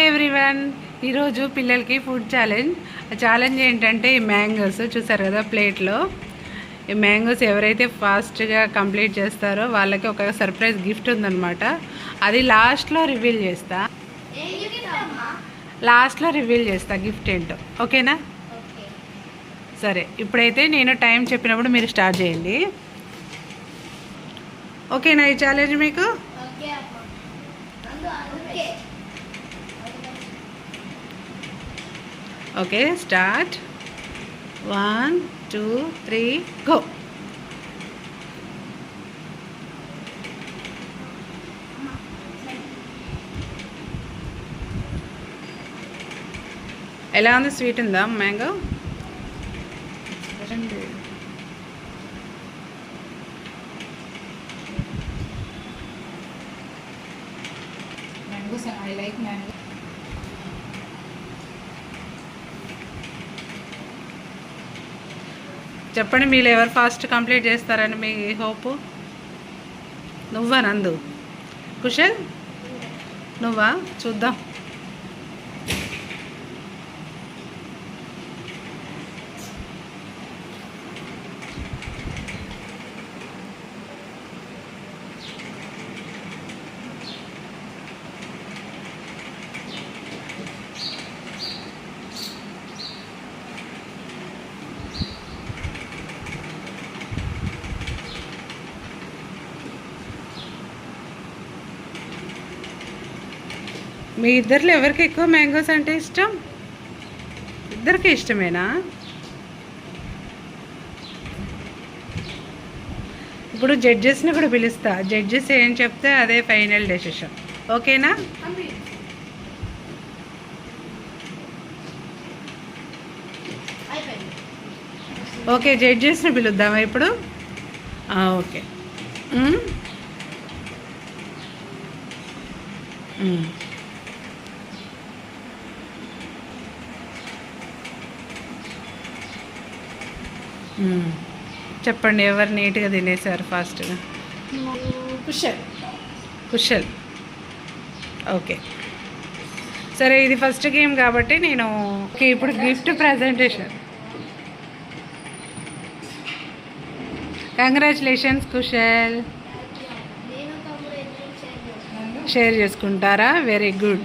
Hi everyone. ఈరోజు పిల్లలకి food challenge ఏంటంటే ఈ మ్యాంగోస్ చూసారు కదా ప్లేట్లో. ఈ మ్యాంగోస్ ఎవరైతే ఫాస్ట్గా కంప్లీట్ చేస్తారో వాళ్ళకి ఒక సర్ప్రైజ్ గిఫ్ట్ ఉందన్నమాట. అది లాస్ట్లో రివీల్ చేస్తా గిఫ్ట్ ఏంటో. ఓకేనా? సరే, ఇప్పుడైతే నేను టైం చెప్పినప్పుడు మీరు స్టార్ట్ చేయండి. ఓకేనా ఈ ఛాలెంజ్ మీకు? Okay, start. 1 2 3 గో. ఎలా ఉంది? స్వీట్ ఉందా mango? Mangoes, I like mango. చెప్పండి, మీరు ఎవరు ఫాస్ట్ కంప్లీట్ చేస్తారని మీ హోప్? నువ్వా నందు? కుశల్ నువ్వా? చూద్దాం. మీ ఇద్దరిలో ఎవరికి ఎక్కువ మ్యాంగోస్ అంటే ఇష్టం? ఇద్దరికి ఇష్టమేనా? ఇప్పుడు జడ్జెస్ని కూడా పిలుస్తా. జడ్జెస్ ఏం చెప్తే అదే ఫైనల్ డెసిషన్. ఓకేనా? ఓకే, జడ్జెస్ని పిలుద్దామా ఇప్పుడు? ఓకే. చెప్పండి, ఎవరు నీట్గా తినేసారు ఫాస్ట్గా? కుశల్. ఓకే, సరే, ఇది ఫస్ట్ గేమ్ కాబట్టి నేను ఓకే. ఇప్పుడు gift presentation. Congratulations Kushal. Share చేసుకుంటారా? Very good.